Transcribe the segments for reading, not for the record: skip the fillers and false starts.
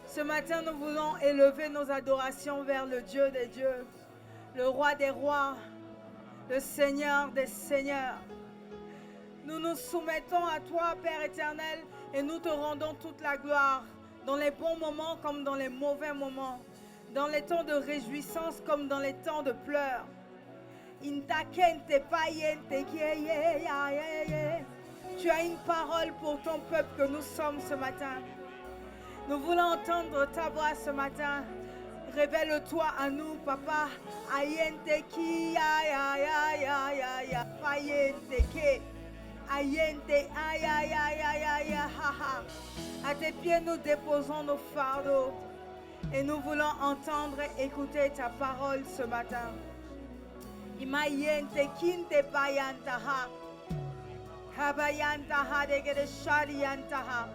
Ce matin, nous voulons élever nos adorations vers le Dieu des dieux, le roi des rois, le Seigneur des seigneurs. Nous nous soumettons à toi, Père éternel, et nous te rendons toute la gloire, dans les bons moments comme dans les mauvais moments, dans les temps de réjouissance comme dans les temps de pleurs. Tu as une parole pour ton peuple que nous sommes ce matin. Nous voulons entendre ta voix ce matin. Révèle-toi à nous, Papa. Ayente ki ya payente ke. Ayente ya ha ha. À tes pieds nous déposons nos fardeaux et nous voulons entendre et écouter ta parole ce matin. Imayente kinte payanta ha. Kabayanta ha de gede sharianta ha.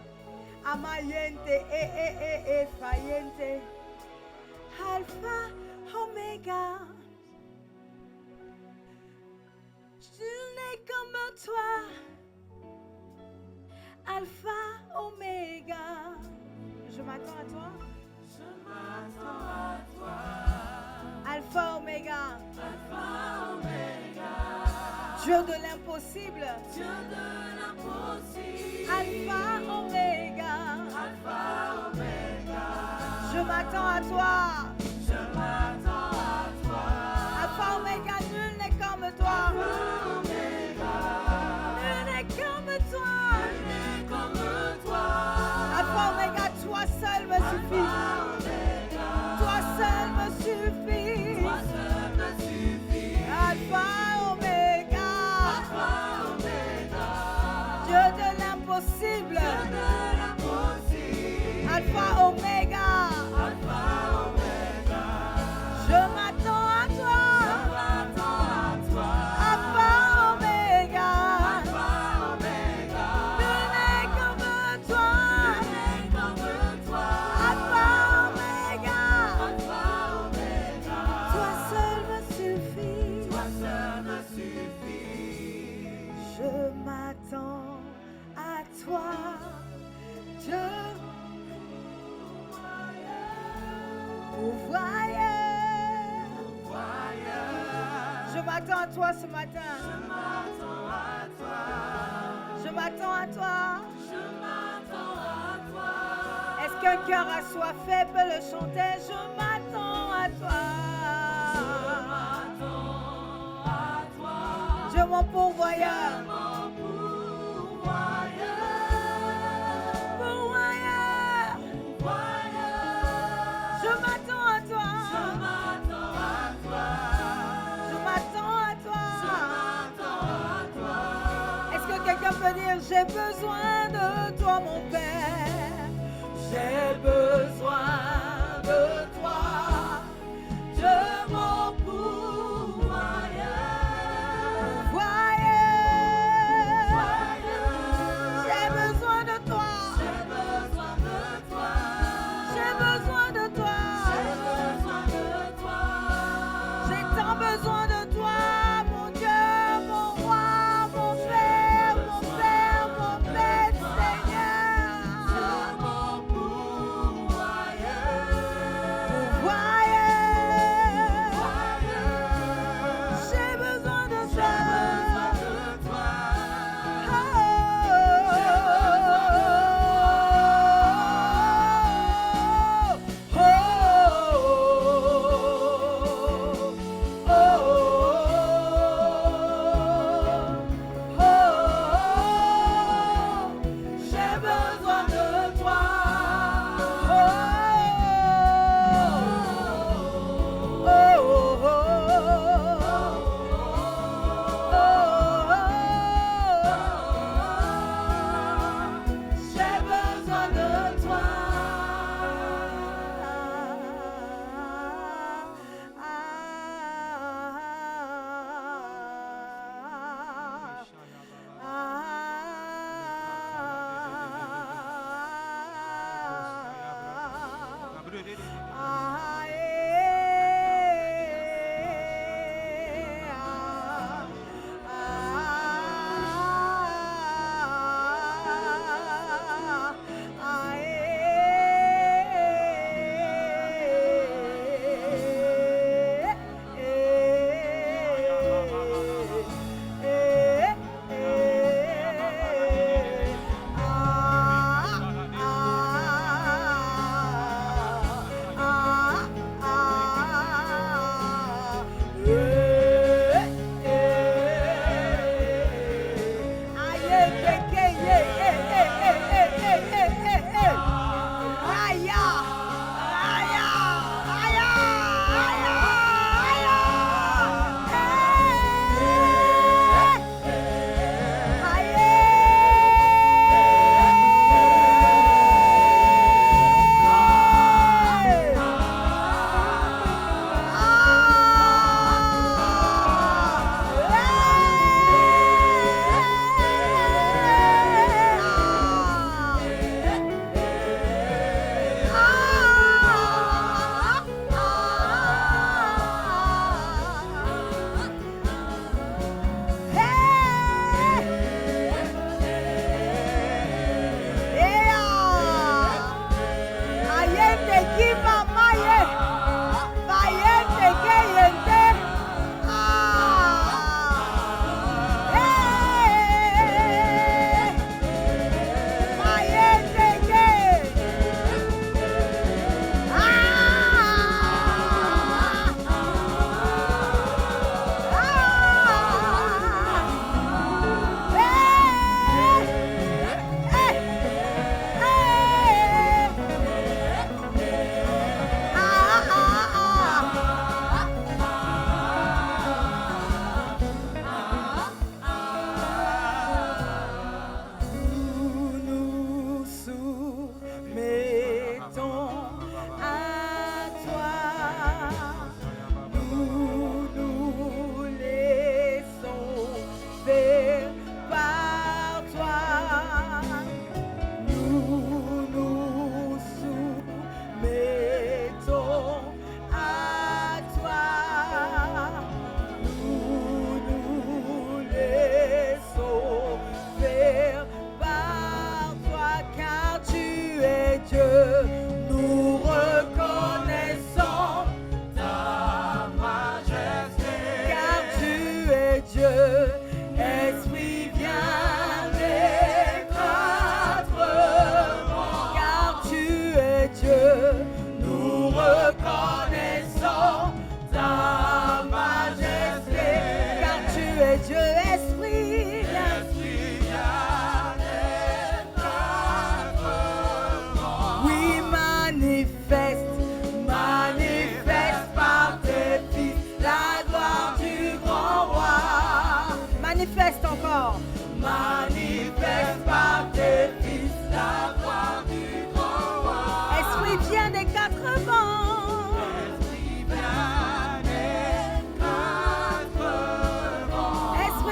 Amayente fayente. Alpha, Omega. Je n'ai comme toi. Alpha, Omega. Je m'attends à toi. Je m'attends à toi. Alpha, Omega. Alpha, Omega. Dieu de l'impossible. Dieu de l'impossible. Alpha, Omega. Alpha, Omega. Je m'attends à toi. Je m'attends à toi. Alpha, Omega, nul n'est comme toi. Alpha, Omega. Nul n'est comme toi. Nul n'est comme toi. Alpha, Omega, toi seul me suffit. Toi seul me suffit. Toi seul me suffit. Alpha, Omega. Alpha, Omega. Dieu de l'impossible. Dieu de l'impossible. Alpha, Omega. Alpha, Omega. Je m'attends à toi. Je m'attends à toi. Alpha, Omega. Alpha, Omega. Nul n'est comme toi. Nul n'est comme toi. Alpha, Omega. Alpha, Omega. Toi seul me suffit. Toi seul me suffit. Je m'attends à toi. Dieu pourvoyeur. Je m'attends à toi ce matin. Je m'attends à toi. Je m'attends à toi. Je m'attends à toi. Est-ce qu'un cœur assoiffé peut le chanter? Je m'attends à toi. M'attends à toi. Dieu mon pourvoyeur. Mon pourvoyeur. Pourvoyeur. Pourvoyeur. Je m'attends à toi. Je m'attends à toi. Je m'attends à toi. Je m'attends à toi. Est-ce que quelqu'un peut dire j'ai besoin de toi mon Père? J'ai besoin de toi. Dieu mon pourvoyeur. J'ai besoin de toi. J'ai besoin de toi. J'ai besoin de toi. J'ai besoin de toi. J'ai tant besoin de toi, mon Dieu, mon roi, mon Père, mon Père Seigneur. Mon pourvoyeur. J'ai besoin de toi. J'ai besoin de toi. J'ai besoin de toi.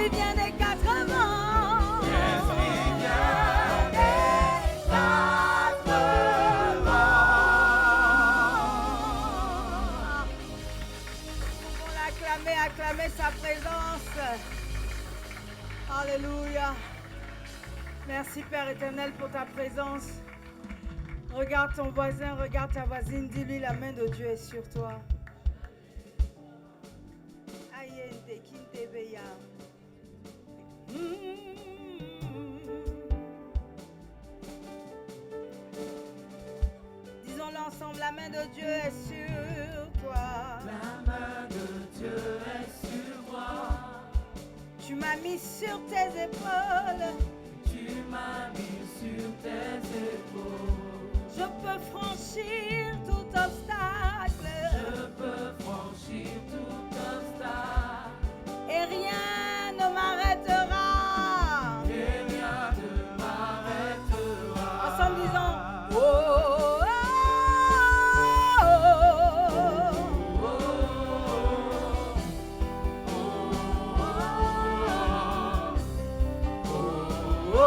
L'Esprit vient des quatre vents. L'Esprit vient des quatre vents. On l'acclamer, acclamer sa présence. Alléluia. Merci Père éternel pour ta présence. Regarde ton voisin, regarde ta voisine, dis-lui la main de Dieu est sur toi. Ayende kintebeya. Disons-le ensemble, la main de Dieu est sur toi. La main de Dieu est sur moi. Tu m'as mis sur tes épaules. Tu m'as mis sur tes épaules. Je peux franchir tout obstacle. Je peux franchir tout obstacle. Et rien ne m'arrêtera. Et rien ne m'arrêtera. Ensemble disons oh, oh,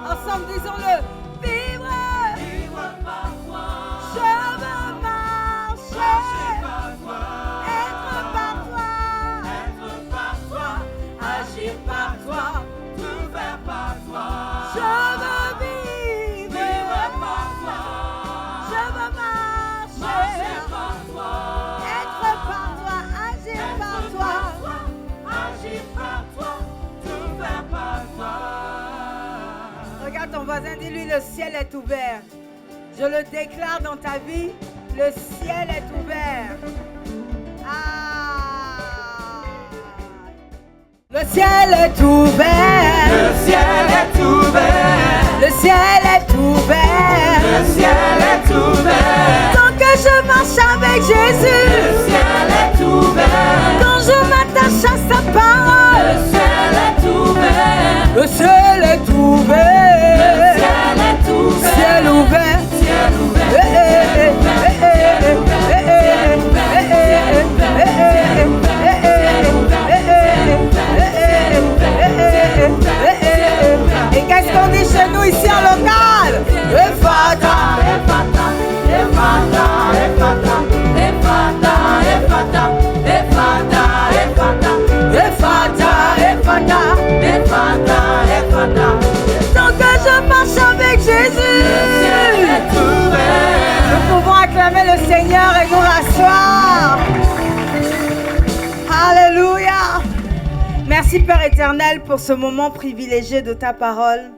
ensemble disons-le. Vivre par toi. je veux marcher. Marcher par toi. Être par toi. Être par toi. Agir par toi. Tout faire par toi. Je veux vivre. Vivre par toi. Je veux marcher. Marcher par toi. Être par toi. Agir par Être toi. par toi. Agir par toi. Tout faire par toi. Regarde ton voisin, dis-lui le ciel est ouvert. Je le déclare dans ta vie, le ciel est ouvert. Ah. Le ciel est ouvert. Le ciel est ouvert. Le ciel est ouvert. Le ciel est ouvert. Tant que je marche avec Le Jésus, ciel est ouvert. quand je m'attache à sa parole, Le ciel est ouvert. le ciel est Le ouvert. ciel est ouvert. Ciel ouvert. Ciel ouvert. Eh, eh, eh, eh, eh, eh, et qu'est-ce qu'on dit chez nous ici en local? Ephata, Ephata, Ephata, Ephata, Ephata, Ephata, Ephata, Ephata, Ephata, Ephata. Ephata, Ephata. Tant que je marche avec Jésus, Est ouvert. nous pouvons acclamer le Seigneur et nous rasseoir. Alléluia. Merci Père éternel pour ce moment privilégié de ta parole.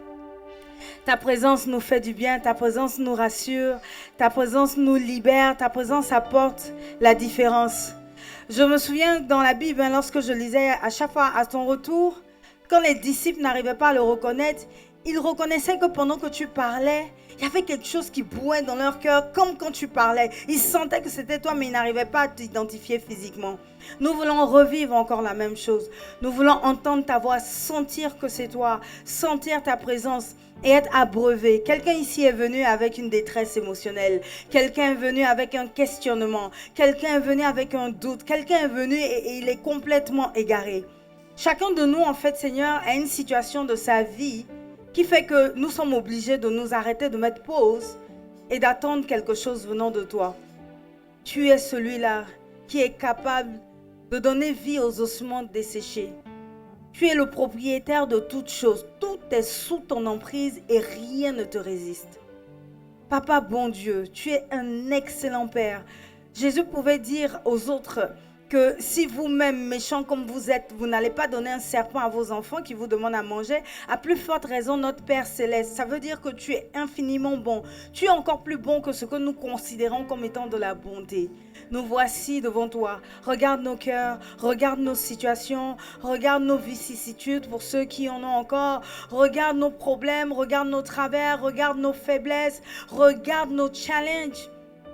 Ta présence nous fait du bien, ta présence nous rassure, ta présence nous libère, ta présence apporte la différence. Je me souviens que dans la Bible, lorsque je lisais à chaque fois à ton retour, quand les disciples n'arrivaient pas à le reconnaître, ils reconnaissaient que pendant que tu parlais, il y avait quelque chose qui bouait dans leur cœur, comme quand tu parlais. Ils sentaient que c'était toi, mais ils n'arrivaient pas à t'identifier physiquement. Nous voulons revivre encore la même chose. Nous voulons entendre ta voix, sentir que c'est toi, sentir ta présence et être abreuvé. Quelqu'un ici est venu avec une détresse émotionnelle. Quelqu'un est venu avec un questionnement. Quelqu'un est venu avec un doute. Quelqu'un est venu et il est complètement égaré. Chacun de nous, en fait, Seigneur, a une situation de sa vie qui fait que nous sommes obligés de nous arrêter, de mettre pause et d'attendre quelque chose venant de toi. Tu es celui-là qui est capable de donner vie aux ossements desséchés. Tu es le propriétaire de toutes choses. Tout est sous ton emprise et rien ne te résiste. Papa, bon Dieu, tu es un excellent Père. Jésus pouvait dire aux autres que si vous-même, méchants comme vous êtes, vous n'allez pas donner un serpent à vos enfants qui vous demandent à manger, à plus forte raison notre Père Céleste. Ça veut dire que tu es infiniment bon. Tu es encore plus bon que ce que nous considérons comme étant de la bonté. Nous voici devant toi. Regarde nos cœurs, regarde nos situations, regarde nos vicissitudes pour ceux qui en ont encore. Regarde nos problèmes, regarde nos travers, regarde nos faiblesses, regarde nos challenges.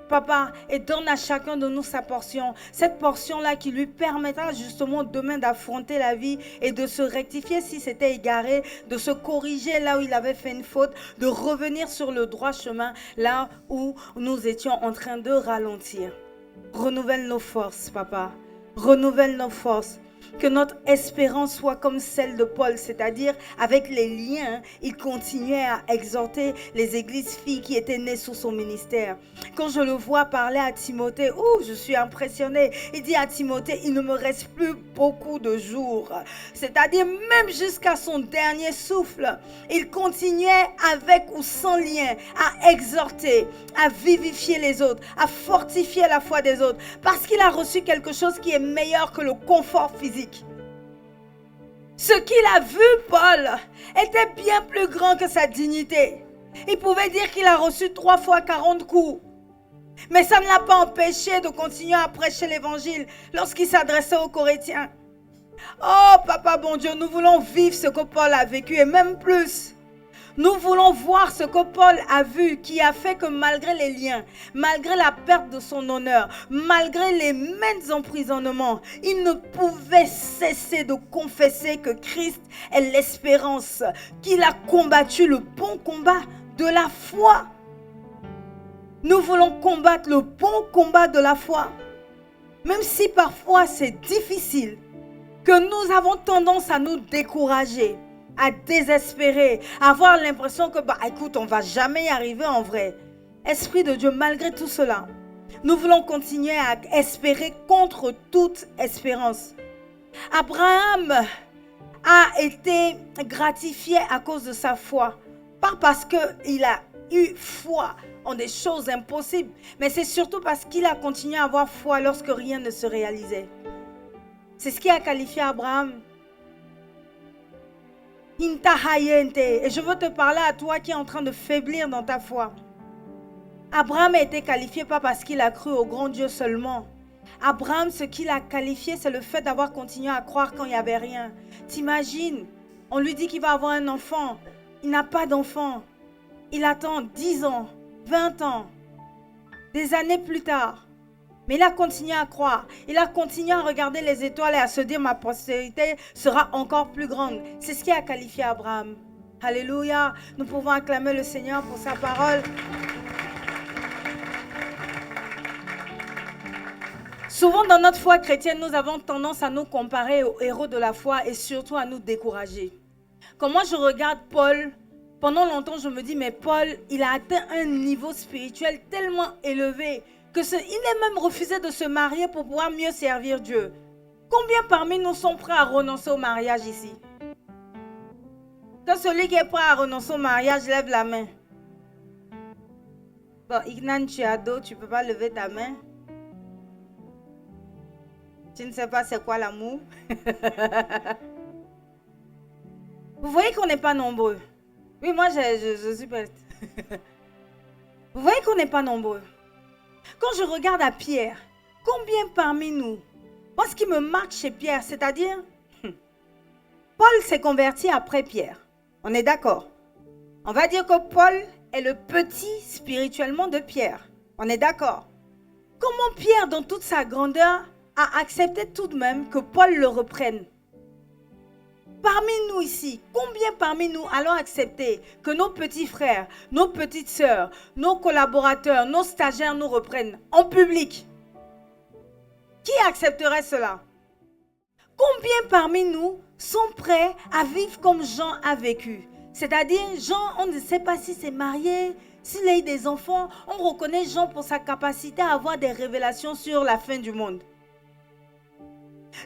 Papa, et donne à chacun de nous sa portion. Cette portion-là qui lui permettra justement demain d'affronter la vie et de se rectifier si c'était égaré, de se corriger là où il avait fait une faute, de revenir sur le droit chemin là où nous étions en train de ralentir. Renouvelle nos forces, Papa. Renouvelle nos forces. Que notre espérance soit comme celle de Paul, c'est-à-dire avec les liens, il continuait à exhorter les églises filles qui étaient nées sous son ministère. Quand je le vois parler à Timothée, je suis impressionnée. Il dit à Timothée, il ne me reste plus beaucoup de jours. C'est-à-dire même jusqu'à son dernier souffle, il continuait avec ou sans lien à exhorter, à vivifier les autres, à fortifier la foi des autres, parce qu'il a reçu quelque chose qui est meilleur que le confort physique. Ce qu'il a vu, Paul, était bien plus grand que sa dignité. Il pouvait dire qu'il a reçu 3 fois 40 coups. Mais ça ne l'a pas empêché de continuer à prêcher l'évangile lorsqu'il s'adressait aux Corinthiens. Oh, Papa, bon Dieu, nous voulons vivre ce que Paul a vécu et même plus. Nous voulons voir ce que Paul a vu, qui a fait que malgré les liens, malgré la perte de son honneur, malgré les maints emprisonnements, il ne pouvait cesser de confesser que Christ est l'espérance, qu'il a combattu le bon combat de la foi. Nous voulons combattre le bon combat de la foi, même si parfois c'est difficile, que nous avons tendance à nous décourager, à désespérer, à avoir l'impression que, écoute, on ne va jamais y arriver en vrai. Esprit de Dieu, malgré tout cela, nous voulons continuer à espérer contre toute espérance. Abraham a été gratifié à cause de sa foi, pas parce qu'il a eu foi en des choses impossibles, mais c'est surtout parce qu'il a continué à avoir foi lorsque rien ne se réalisait. C'est ce qui a qualifié Abraham. Et je veux te parler à toi qui est en train de faiblir dans ta foi. Abraham a été qualifié pas parce qu'il a cru au grand Dieu seulement. Abraham, ce qu'il a qualifié, c'est le fait d'avoir continué à croire quand il n'y avait rien. T'imagines, on lui dit qu'il va avoir un enfant. Il n'a pas d'enfant. Il attend 10 ans, 20 ans, des années plus tard. Mais il a continué à croire. Il a continué à regarder les étoiles et à se dire, ma postérité sera encore plus grande. C'est ce qui a qualifié Abraham. Alléluia. Nous pouvons acclamer le Seigneur pour sa parole. Souvent dans notre foi chrétienne, nous avons tendance à nous comparer aux héros de la foi et surtout à nous décourager. Quand moi je regarde Paul, pendant longtemps je me dis, mais Paul, il a atteint un niveau spirituel tellement élevé qu'il est même refusé de se marier pour pouvoir mieux servir Dieu. Combien parmi nous sont prêts à renoncer au mariage ici? Que celui qui est prêt à renoncer au mariage lève la main. Bon, Ignan, tu es ado, tu ne peux pas lever ta main. Tu ne sais pas c'est quoi l'amour. Vous voyez qu'on n'est pas nombreux. Oui, moi je suis prête. Vous voyez qu'on n'est pas nombreux. Quand je regarde à Pierre, combien parmi nous, moi ce qui me marque chez Pierre, c'est-à-dire, Paul s'est converti après Pierre. On est d'accord? On va dire que Paul est le petit spirituellement de Pierre. On est d'accord? Comment Pierre, dans toute sa grandeur, a accepté tout de même que Paul le reprenne? Parmi nous ici, combien parmi nous allons accepter que nos petits frères, nos petites sœurs, nos collaborateurs, nos stagiaires nous reprennent en public? Qui accepterait cela? Combien parmi nous sont prêts à vivre comme Jean a vécu? C'est-à-dire, Jean, on ne sait pas s'il s'est marié, s'il a eu des enfants. On reconnaît Jean pour sa capacité à avoir des révélations sur la fin du monde.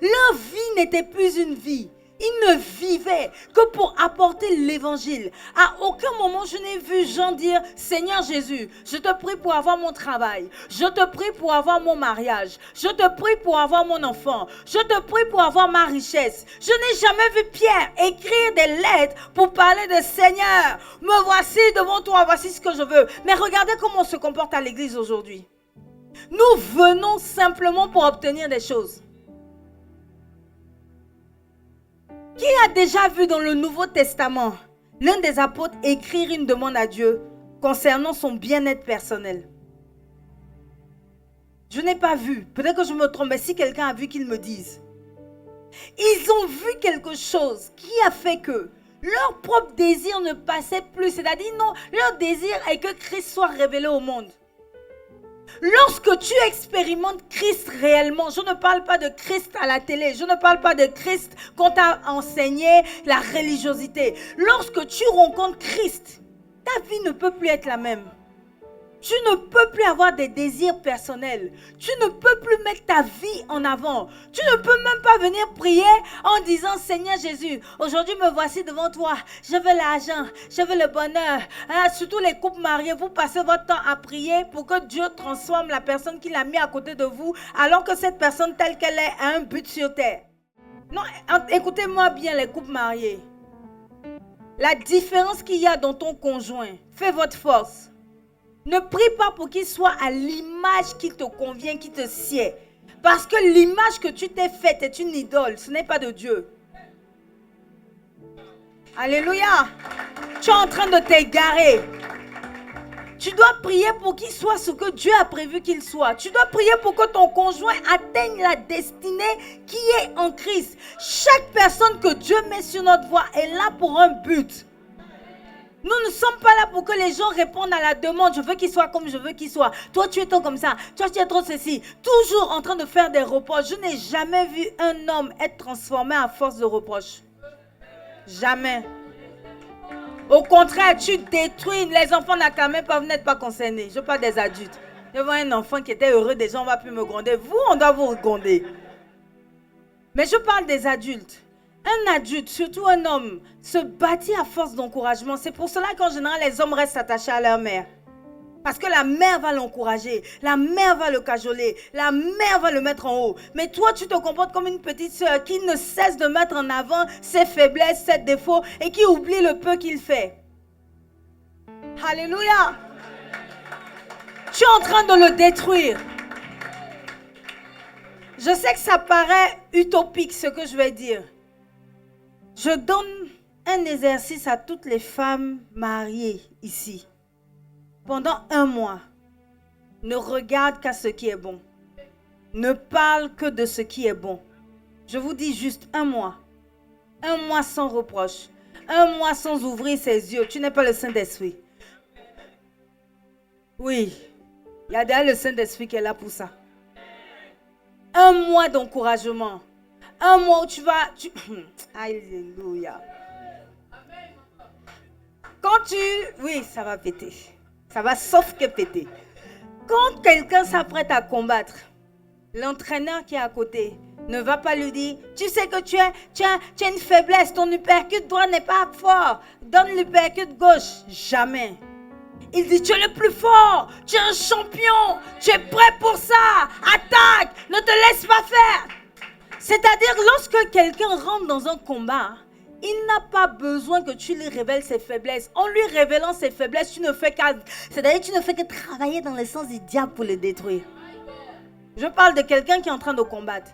Leur vie n'était plus une vie. Ils ne vivaient que pour apporter l'évangile. À aucun moment je n'ai vu Jean dire, Seigneur Jésus, je te prie pour avoir mon travail. Je te prie pour avoir mon mariage. Je te prie pour avoir mon enfant. Je te prie pour avoir ma richesse. Je n'ai jamais vu Pierre écrire des lettres pour parler de Seigneur. Me voici devant toi, voici ce que je veux. Mais regardez comment on se comporte à l'église aujourd'hui. Nous venons simplement pour obtenir des choses. Qui a déjà vu dans le Nouveau Testament l'un des apôtres écrire une demande à Dieu concernant son bien-être personnel? Je n'ai pas vu. Peut-être que je me trompe, mais si quelqu'un a vu, qu'il me dise. Ils ont vu quelque chose qui a fait que leur propre désir ne passait plus. C'est-à-dire, non, leur désir est que Christ soit révélé au monde. Lorsque tu expérimentes Christ réellement, je ne parle pas de Christ à la télé, je ne parle pas de Christ qu'on t'a enseigné la religiosité. Lorsque tu rencontres Christ, ta vie ne peut plus être la même. Tu ne peux plus avoir des désirs personnels. Tu ne peux plus mettre ta vie en avant. Tu ne peux même pas venir prier en disant, Seigneur Jésus, aujourd'hui me voici devant toi. Je veux l'argent, je veux le bonheur. Surtout les couples mariés, vous passez votre temps à prier pour que Dieu transforme la personne qu'il a mis à côté de vous, alors que cette personne telle qu'elle est a un but sur terre. Non, écoutez-moi bien les couples mariés. La différence qu'il y a dans ton conjoint fait votre force. Ne prie pas pour qu'il soit à l'image qui te convient, qui te sied. Parce que l'image que tu t'es faite est une idole, ce n'est pas de Dieu. Alléluia. Tu es en train de t'égarer. Tu dois prier pour qu'il soit ce que Dieu a prévu qu'il soit. Tu dois prier pour que ton conjoint atteigne la destinée qui est en Christ. Chaque personne que Dieu met sur notre voie est là pour un but. Nous ne sommes pas là pour que les gens répondent à la demande. Je veux qu'il soit comme je veux qu'il soit. Toi, tu es trop comme ça. Toi, tu es trop ceci. Toujours en train de faire des reproches. Je n'ai jamais vu un homme être transformé à force de reproches. Jamais. Au contraire, tu détruis. Les enfants n'acclament pas, vous n'êtes pas concernés. Je parle des adultes. Je vois un enfant qui était heureux, des gens ne vont plus me gronder. Vous, on doit vous gronder. Mais je parle des adultes. Un adulte, surtout un homme, se bâtit à force d'encouragement. C'est pour cela qu'en général, les hommes restent attachés à leur mère. Parce que la mère va l'encourager, la mère va le cajoler, la mère va le mettre en haut. Mais toi, tu te comportes comme une petite sœur qui ne cesse de mettre en avant ses faiblesses, ses défauts et qui oublie le peu qu'il fait. Alléluia. Tu es en train de le détruire. Je sais que ça paraît utopique ce que je vais dire. Je donne un exercice à toutes les femmes mariées ici. Pendant 1 mois, ne regarde qu'à ce qui est bon. Ne parle que de ce qui est bon. Je vous dis juste 1 mois. 1 mois sans reproche. 1 mois sans ouvrir ses yeux. Tu n'es pas le Saint-Esprit. Oui, il y a d'ailleurs le Saint-Esprit qui est là pour ça. 1 mois d'encouragement. 1 mois où tu vas... Alléluia. Quand tu... Oui, ça va péter. Ça va sauf que péter. Quand quelqu'un s'apprête à combattre, l'entraîneur qui est à côté ne va pas lui dire, tu sais que tu as une faiblesse, ton uppercut droit n'est pas fort, donne l'uppercut gauche. Jamais. Il dit, tu es le plus fort, tu es un champion, tu es prêt pour ça, attaque, ne te laisse pas faire. C'est-à-dire, lorsque quelqu'un rentre dans un combat, il n'a pas besoin que tu lui révèles ses faiblesses. En lui révélant ses faiblesses, tu ne fais que travailler dans le sens du diable pour le détruire. Je parle de quelqu'un qui est en train de combattre.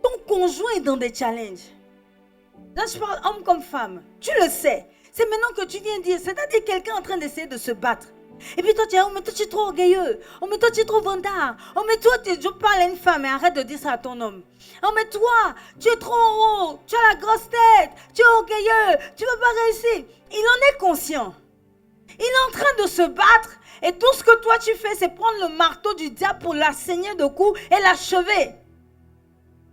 Ton conjoint est dans des challenges. Là, je parle homme comme femme. Tu le sais. C'est maintenant que tu viens dire. C'est-à-dire quelqu'un en train d'essayer de se battre. Et puis toi, tu dis, oh mais toi, tu es trop orgueilleux. Oh mais toi, tu es trop vantard. Oh mais toi, je parle à une femme et arrête de dire ça à ton homme. Oh mais toi, tu es trop en haut. Tu as la grosse tête. Tu es orgueilleux. Tu ne vas pas réussir. Il en est conscient. Il est en train de se battre. Et tout ce que toi, tu fais, c'est prendre le marteau du diable pour l'assaigner de coups et l'achever.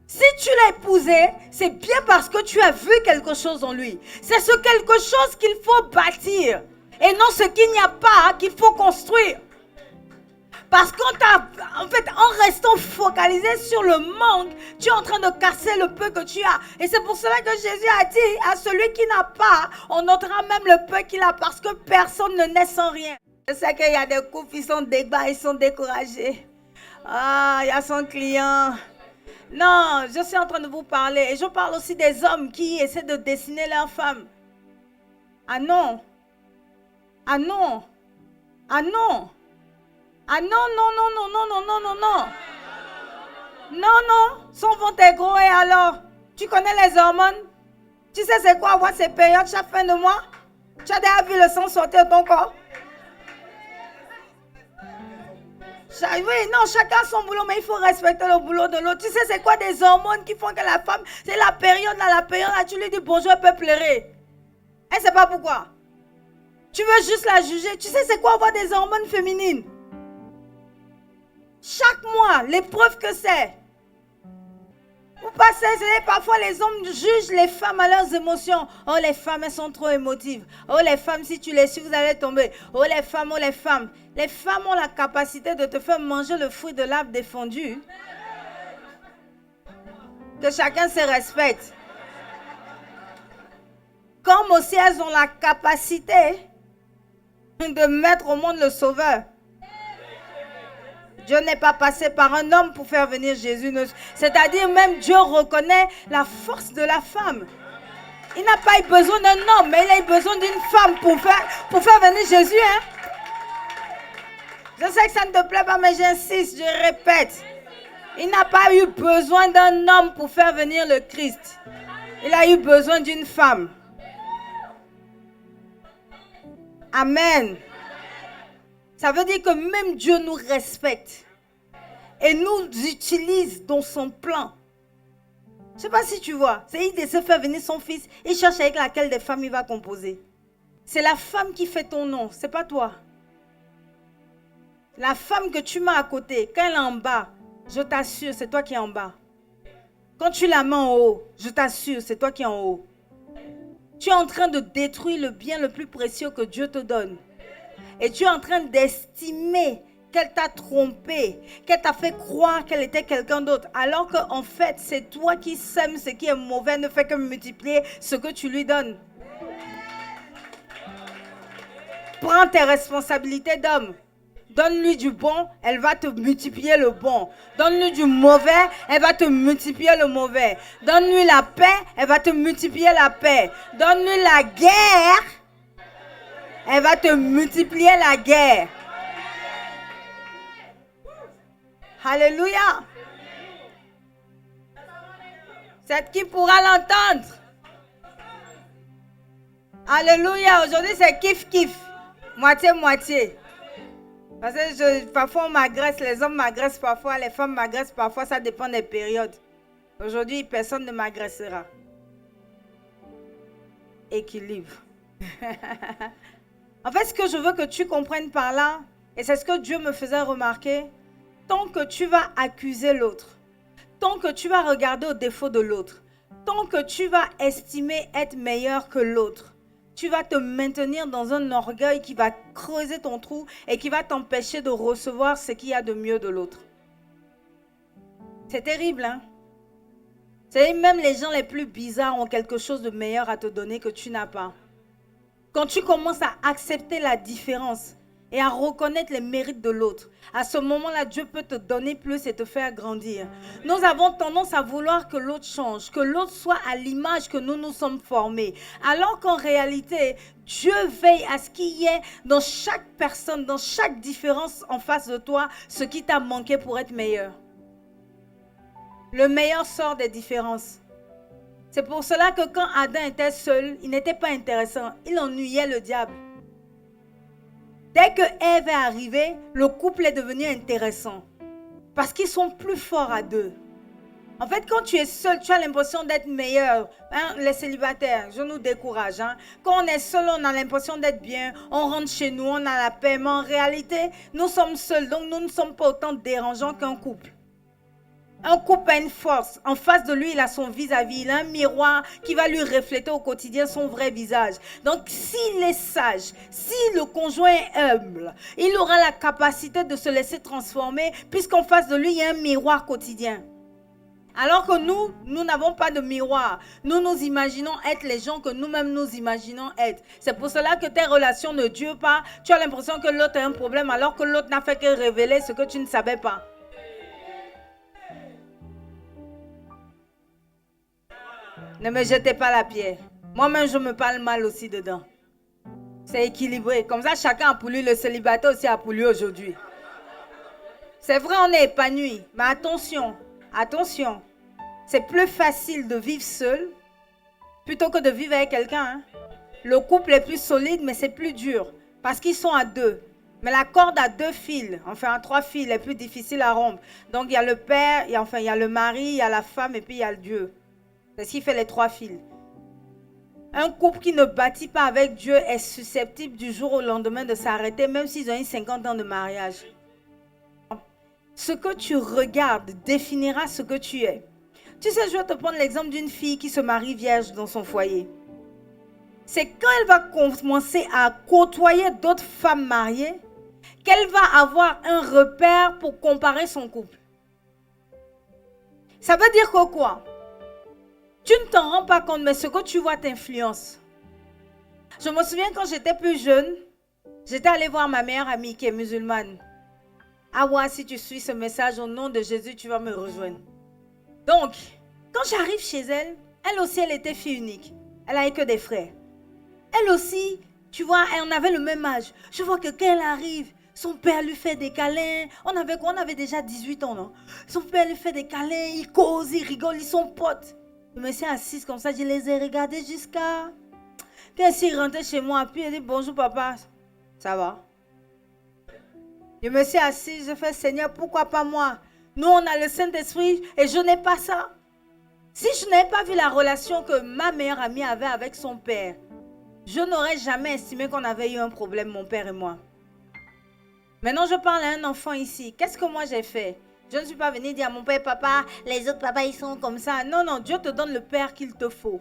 Si tu l'as épousé, c'est bien parce que tu as vu quelque chose en lui. C'est ce quelque chose qu'il faut bâtir. Et non ce qu'il n'y a pas qu'il faut construire. Parce en restant focalisé sur le manque, tu es en train de casser le peu que tu as. Et c'est pour cela que Jésus a dit à celui qui n'a pas, on notera même le peu qu'il a parce que personne ne naît sans rien. Je sais qu'il y a des couples qui sont débats, ils sont découragés. Ah, il y a son client. Non, je suis en train de vous parler. Et je parle aussi des hommes qui essaient de dessiner leur femme. Ah non. Ah non. Ah non. Ah non, non, non, non, non, non, non, non, non. Non, non. Son ventre est gros et alors? Tu connais les hormones? Tu sais c'est quoi avoir ces périodes chaque fin de mois? Tu as déjà vu le sang sortir de ton corps? Oui, non, chacun son boulot, mais il faut respecter le boulot de l'autre. Tu sais, c'est quoi des hormones qui font que la femme, c'est la période là, tu lui dis bonjour, elle peut pleurer. Elle ne sait pas pourquoi. Tu veux juste la juger. Tu sais, c'est quoi avoir des hormones féminines? Chaque mois, l'épreuve que c'est. Vous passez, parfois les hommes jugent les femmes à leurs émotions. Oh, les femmes, elles sont trop émotives. Oh, les femmes, si tu les suis, vous allez tomber. Oh, les femmes, oh, les femmes. Les femmes ont la capacité de te faire manger le fruit de l'arbre défendu. Que chacun se respecte. Comme aussi elles ont la capacité de mettre au monde le Sauveur. Dieu n'est pas passé par un homme pour faire venir Jésus. C'est-à-dire même Dieu reconnaît la force de la femme. Il n'a pas eu besoin d'un homme, mais il a eu besoin d'une femme pour faire venir Jésus. Hein? Je sais que ça ne te plaît pas, mais j'insiste, je répète. Il n'a pas eu besoin d'un homme pour faire venir le Christ. Il a eu besoin d'une femme. Amen. Ça veut dire que même Dieu nous respecte et nous utilise dans son plan. Je ne sais pas si tu vois. C'est il se fait venir son fils. Il cherche avec laquelle des femmes il va composer. C'est la femme qui fait ton nom. Ce n'est pas toi. La femme que tu mets à côté, quand elle est en bas, je t'assure, c'est toi qui es en bas. Quand tu la mets en haut, je t'assure, c'est toi qui es en haut. Tu es en train de détruire le bien le plus précieux que Dieu te donne. Et tu es en train d'estimer qu'elle t'a trompé, qu'elle t'a fait croire qu'elle était quelqu'un d'autre. Alors qu'en fait, c'est toi qui sèmes ce qui est mauvais, ne fait que multiplier ce que tu lui donnes. Prends tes responsabilités d'homme. Donne-lui du bon, elle va te multiplier le bon. Donne-lui du mauvais, elle va te multiplier le mauvais. Donne-lui la paix, elle va te multiplier la paix. Donne-lui la guerre, elle va te multiplier la guerre. Alléluia. C'est qui pourra l'entendre? Alléluia. Aujourd'hui, c'est kiff-kiff. Moitié-moitié. Parce que parfois, on m'agresse. Les hommes m'agressent parfois. Les femmes m'agressent parfois. Ça dépend des périodes. Aujourd'hui, personne ne m'agressera. Équilibre. En fait, ce que je veux que tu comprennes par là, et c'est ce que Dieu me faisait remarquer, tant que tu vas accuser l'autre, tant que tu vas regarder aux défauts de l'autre, tant que tu vas estimer être meilleur que l'autre, tu vas te maintenir dans un orgueil qui va creuser ton trou et qui va t'empêcher de recevoir ce qu'il y a de mieux de l'autre. C'est terrible, hein? C'est même les gens les plus bizarres ont quelque chose de meilleur à te donner que tu n'as pas. Quand tu commences à accepter la différence et à reconnaître les mérites de l'autre, à ce moment-là, Dieu peut te donner plus et te faire grandir. Nous avons tendance à vouloir que l'autre change, que l'autre soit à l'image que nous nous sommes formés. Alors qu'en réalité, Dieu veille à ce qu'il y ait dans chaque personne, dans chaque différence en face de toi, ce qui t'a manqué pour être meilleur. Le meilleur sort des différences. C'est pour cela que quand Adam était seul, il n'était pas intéressant. Il ennuyait le diable. Dès que Ève est arrivée, le couple est devenu intéressant. Parce qu'ils sont plus forts à deux. En fait, quand tu es seul, tu as l'impression d'être meilleur. Hein? Les célibataires, je nous décourage. Hein? Quand on est seul, on a l'impression d'être bien. On rentre chez nous, on a la paix. Mais en réalité, nous sommes seuls. Donc, nous ne sommes pas autant dérangeants qu'un couple. Un couple a une force. En face de lui, il a son vis-à-vis. Il a un miroir qui va lui refléter au quotidien son vrai visage. Donc, s'il est sage, si le conjoint est humble, il aura la capacité de se laisser transformer puisqu'en face de lui, il y a un miroir quotidien. Alors que nous n'avons pas de miroir. Nous nous imaginons être les gens que nous-mêmes nous imaginons être. C'est pour cela que tes relations ne durent pas. Tu as l'impression que l'autre a un problème alors que l'autre n'a fait que révéler ce que tu ne savais pas. Ne me jetez pas la pierre. Moi-même, je me parle mal aussi dedans. C'est équilibré. Comme ça, chacun a pour lui. Le célibataire aussi a pour lui aujourd'hui. C'est vrai, on est épanoui. Mais attention, attention. C'est plus facile de vivre seul plutôt que de vivre avec quelqu'un. Hein? Le couple est plus solide, mais c'est plus dur. Parce qu'ils sont à deux. Mais la corde a 2 fils, enfin à 3 fils, est plus difficile à rompre. Donc il y a le père, il y a le mari, il y a la femme et puis il y a le Dieu. C'est ce qui fait les 3 fils. Un couple qui ne bâtit pas avec Dieu est susceptible du jour au lendemain de s'arrêter, même s'ils ont eu 50 ans de mariage. Ce que tu regardes définira ce que tu es. Tu sais, je vais te prendre l'exemple d'une fille qui se marie vierge dans son foyer. C'est quand elle va commencer à côtoyer d'autres femmes mariées qu'elle va avoir un repère pour comparer son couple. Ça veut dire que quoi? Tu ne t'en rends pas compte, mais ce que tu vois t'influence. Je me souviens quand j'étais plus jeune, j'étais allée voir ma meilleure amie qui est musulmane. Ah ouais, si tu suis ce message au nom de Jésus, tu vas me rejoindre. Donc, quand j'arrive chez elle, elle aussi, elle était fille unique. Elle n'avait que des frères. Elle aussi, tu vois, on avait le même âge. Je vois que quand elle arrive, son père lui fait des câlins. On avait quoi? On avait déjà 18 ans, non? Son père lui fait des câlins, il cause, il rigole, ils sont potes. Je me suis assise comme ça, je les ai regardés jusqu'à... Puis elle s'est rentrée chez moi, puis elle dit bonjour papa. Ça va? Je me suis assise, je fais Seigneur, pourquoi pas moi? Nous, on a le Saint-Esprit et je n'ai pas ça. Si je n'avais pas vu la relation que ma meilleure amie avait avec son père, je n'aurais jamais estimé qu'on avait eu un problème, mon père et moi. Maintenant, je parle à un enfant ici. Qu'est-ce que moi j'ai fait? Je ne suis pas venue dire à mon père, papa, les autres papas, ils sont comme ça. Non, non, Dieu te donne le père qu'il te faut.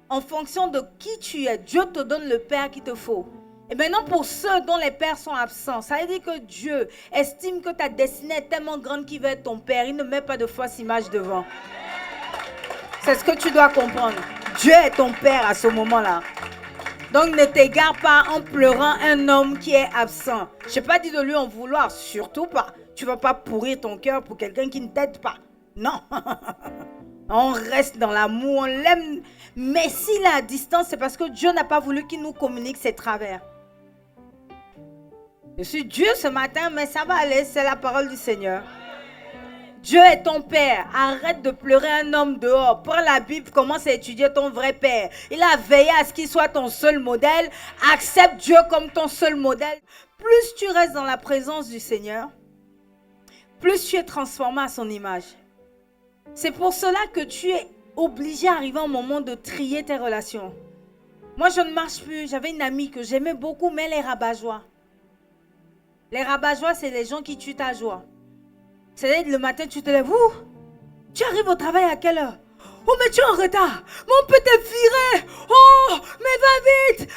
En fonction de qui tu es, Dieu te donne le père qu'il te faut. Et maintenant, pour ceux dont les pères sont absents, ça veut dire que Dieu estime que ta destinée est tellement grande qu'il veut être ton père. Il ne met pas de fausse image devant. C'est ce que tu dois comprendre. Dieu est ton père à ce moment-là. Donc, ne t'égare pas en pleurant un homme qui est absent. Je n'ai pas dit de lui en vouloir, surtout pas. Tu ne vas pas pourrir ton cœur pour quelqu'un qui ne t'aide pas. Non. On reste dans l'amour, on l'aime. Mais s'il est à distance, c'est parce que Dieu n'a pas voulu qu'il nous communique ses travers. Je suis Dieu ce matin, mais ça va aller, c'est la parole du Seigneur. Dieu est ton père. Arrête de pleurer un homme dehors. Prends la Bible, commence à étudier ton vrai père. Il a veillé à ce qu'il soit ton seul modèle. Accepte Dieu comme ton seul modèle. Plus tu restes dans la présence du Seigneur, plus tu es transformé à son image. C'est pour cela que tu es obligé à arriver au moment de trier tes relations. Moi, je ne marche plus. J'avais une amie que j'aimais beaucoup, mais les rabat-joie. Les rabat-joie, c'est les gens qui tuent ta joie. C'est-à-dire, le matin, tu te lèves. Ouh, tu arrives au travail à quelle heure? Oh, mais tu es en retard. Mais on peut te virer. Oh, mais va vite.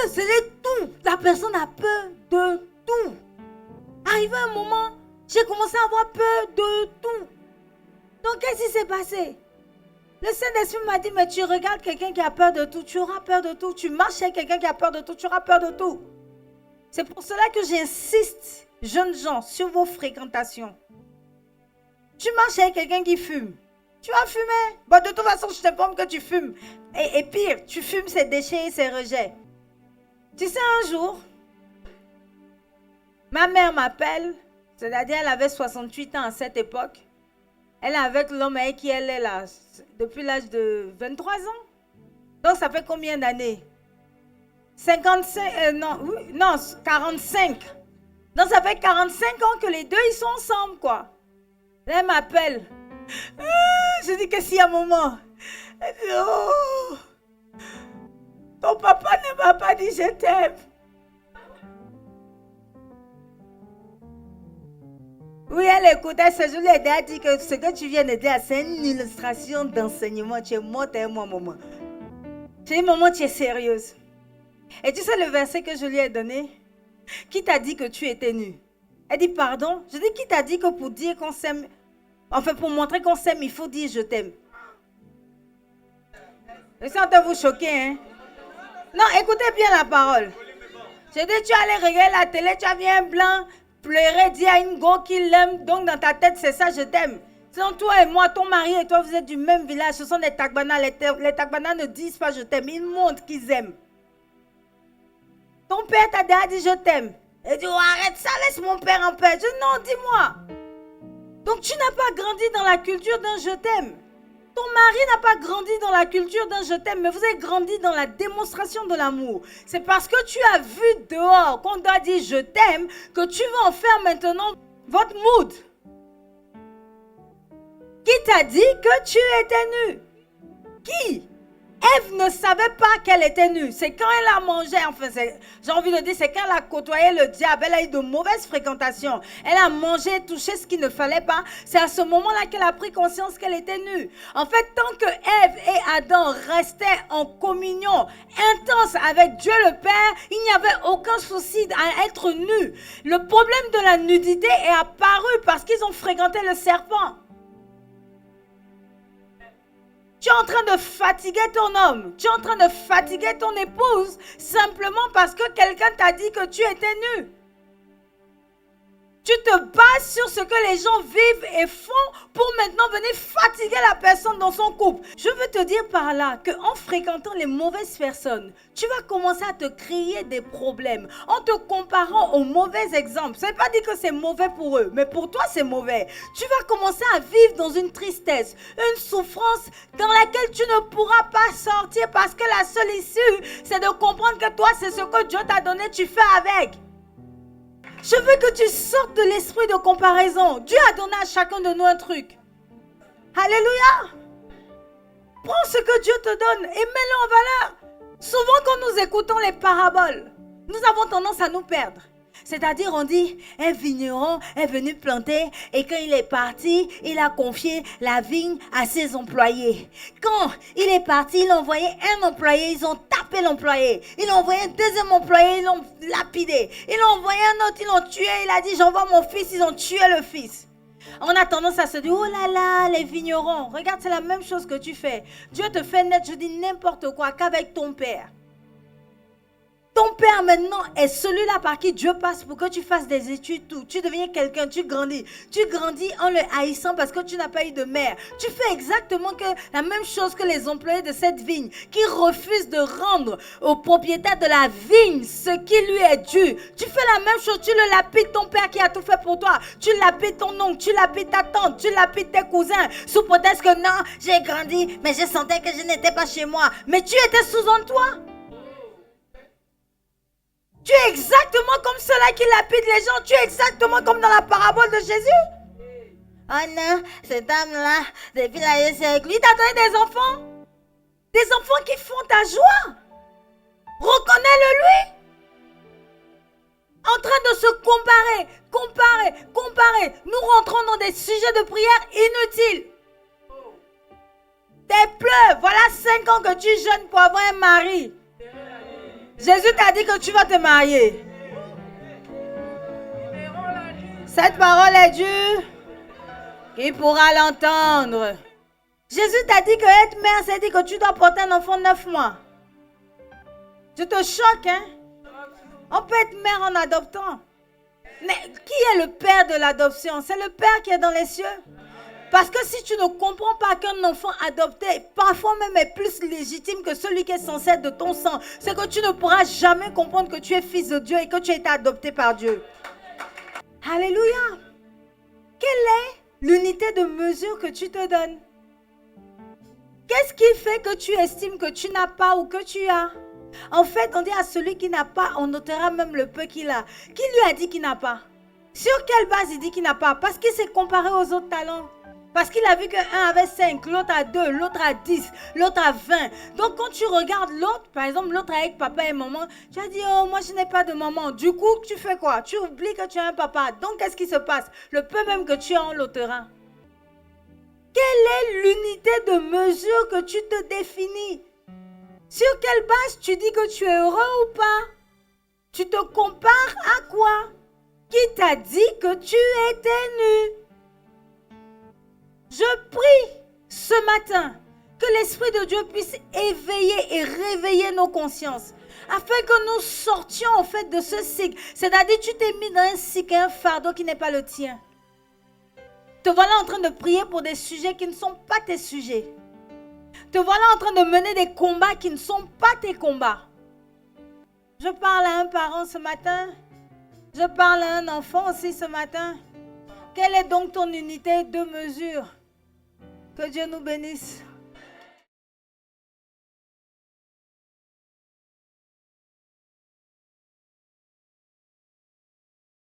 C'est tout. La personne a peur de tout. Arrivé un moment, j'ai commencé à avoir peur de tout. Donc, qu'est-ce qui s'est passé? Le Saint-Esprit m'a dit, mais tu regardes quelqu'un qui a peur de tout, tu auras peur de tout. Tu marches avec quelqu'un qui a peur de tout, tu auras peur de tout. C'est pour cela que j'insiste, jeunes gens, sur vos fréquentations. Tu marches avec quelqu'un qui fume. Tu vas fumer. Bon, de toute façon, je t'informe que tu fumes. Et pire, tu fumes ses déchets et ses rejets. Tu sais, un jour, ma mère m'appelle, c'est-à-dire elle avait 68 ans à cette époque. Elle est avec l'homme avec qui elle est là, depuis l'âge de 23 ans. Donc, ça fait combien d'années? 55, non, 45. Donc, ça fait 45 ans que les deux, ils sont ensemble, quoi. Là, elle m'appelle. Je dis, qu'est-ce qu'il y a, maman? Elle dit, oh, ton papa ne m'a pas dit je t'aime. Oui, elle écoutait ce jour, elle a dit que ce que tu viens de dire, c'est une illustration d'enseignement. Tu es morte et moi, maman. J'ai dit, maman, tu es sérieuse. Et tu sais le verset que je lui ai donné? Qui t'a dit que tu étais nue? Elle dit, pardon? Je dis, qui t'a dit que pour dire qu'on s'aime, enfin pour montrer qu'on s'aime, il faut dire je t'aime? Je suis en train de vous choquer, hein? Non, écoutez bien la parole. Je dis, tu allais regarder la télé, tu as vu un blanc pleurer, dire à une go qu'il l'aime, donc dans ta tête, c'est ça, je t'aime. Sinon, toi et moi, ton mari et toi, vous êtes du même village, ce sont des Tagbanas. Les Tagbanas ne disent pas je t'aime, ils montrent qu'ils aiment. Ton père t'a déjà dit je t'aime. Il dit, oh, arrête ça, laisse mon père en paix. Je dis, non, dis-moi. Donc, tu n'as pas grandi dans la culture d'un je t'aime. Ton mari n'a pas grandi dans la culture d'un je t'aime, mais vous avez grandi dans la démonstration de l'amour. C'est parce que tu as vu dehors qu'on t'a dit je t'aime que tu vas en faire maintenant votre mood. Qui t'a dit que tu étais nu? Qui? Ève ne savait pas qu'elle était nue. C'est quand elle a mangé, enfin, j'ai envie de dire, c'est quand elle a côtoyé le diable, elle a eu de mauvaises fréquentations. Elle a mangé, touché ce qu'il ne fallait pas. C'est à ce moment-là qu'elle a pris conscience qu'elle était nue. En fait, tant que Ève et Adam restaient en communion intense avec Dieu le Père, il n'y avait aucun souci à être nu. Le problème de la nudité est apparu parce qu'ils ont fréquenté le serpent. Tu es en train de fatiguer ton homme, tu es en train de fatiguer ton épouse simplement parce que quelqu'un t'a dit que tu étais nu. Tu te bases sur ce que les gens vivent et font pour maintenant venir fatiguer la personne dans son couple. Je veux te dire par là qu'en fréquentant les mauvaises personnes, tu vas commencer à te créer des problèmes. En te comparant aux mauvais exemples, ça ne veut pas dire que c'est mauvais pour eux, mais pour toi c'est mauvais. Tu vas commencer à vivre dans une tristesse, une souffrance dans laquelle tu ne pourras pas sortir parce que la seule issue, c'est de comprendre que toi c'est ce que Dieu t'a donné, tu fais avec. Je veux que tu sortes de l'esprit de comparaison. Dieu a donné à chacun de nous un truc. Alléluia. Prends ce que Dieu te donne et mets-le en valeur. Souvent quand nous écoutons les paraboles, nous avons tendance à nous perdre. C'est-à-dire on dit, un vigneron est venu planter et quand il est parti, il a confié la vigne à ses employés. Quand il est parti, il a envoyé un employé, ils ont tapé l'employé. Il a envoyé un deuxième employé, ils l'ont lapidé. Il a envoyé un autre, ils l'ont tué. Il a dit, j'envoie mon fils, ils ont tué le fils. On a tendance à se dire, oh là là, les vignerons. Regarde, c'est la même chose que tu fais. Dieu te fait naître, je dis n'importe quoi, qu'avec ton père. Ton père maintenant est celui-là par qui Dieu passe pour que tu fasses des études, tout. Tu deviens quelqu'un, tu grandis. Tu grandis en le haïssant parce que tu n'as pas eu de mère. Tu fais exactement la même chose que les employés de cette vigne qui refusent de rendre au propriétaire de la vigne ce qui lui est dû. Tu fais la même chose, tu le lapides ton père qui a tout fait pour toi. Tu lapides ton oncle, tu lapides ta tante, tu lapides tes cousins. Sous prétexte que non, j'ai grandi, mais je sentais que je n'étais pas chez moi. Mais tu étais sous toi. Tu es exactement comme ceux-là qui lapident les gens. Tu es exactement comme dans la parabole de Jésus. Oh non, cette dame-là, depuis là, je suis avec lui. T'as donné des enfants? Des enfants qui font ta joie. Reconnais-le lui. En train de se comparer. Nous rentrons dans des sujets de prière inutiles. Tes pleurs, voilà 5 ans que tu jeûnes pour avoir un mari. Jésus t'a dit que tu vas te marier. Cette parole est dure. Qui pourra l'entendre? Jésus t'a dit que être mère, c'est dire que tu dois porter un enfant 9 mois. Je te choque, hein? On peut être mère en adoptant. Mais qui est le père de l'adoption? C'est le Père qui est dans les cieux. Parce que si tu ne comprends pas qu'un enfant adopté, parfois même est plus légitime que celui qui est censé être de ton sang, c'est que tu ne pourras jamais comprendre que tu es fils de Dieu et que tu as été adopté par Dieu. Alléluia. Quelle est l'unité de mesure que tu te donnes? Qu'est-ce qui fait que tu estimes que tu n'as pas ou que tu as? En fait, on dit à celui qui n'a pas, on notera même le peu qu'il a. Qui lui a dit qu'il n'a pas? Sur quelle base il dit qu'il n'a pas? Parce qu'il s'est comparé aux autres talents. Parce qu'il a vu qu'un avait 5, l'autre a 2, l'autre a 10, l'autre a 20. Donc quand tu regardes l'autre, par exemple l'autre avec papa et maman, tu as dit, oh moi je n'ai pas de maman. Du coup, tu fais quoi? Tu oublies que tu as un papa. Donc qu'est-ce qui se passe? Le peu même que tu as, on l'ôtera. Quelle est l'unité de mesure que tu te définis? Sur quelle base tu dis que tu es heureux ou pas? Tu te compares à quoi? Qui t'a dit que tu étais nu? Je prie ce matin que l'Esprit de Dieu puisse éveiller et réveiller nos consciences afin que nous sortions en fait de ce cycle. C'est-à-dire tu t'es mis dans un cycle, un fardeau qui n'est pas le tien. Te voilà en train de prier pour des sujets qui ne sont pas tes sujets. Te voilà en train de mener des combats qui ne sont pas tes combats. Je parle à un parent ce matin. Je parle à un enfant aussi ce matin. Quelle est donc ton unité de mesure? Que Dieu nous bénisse.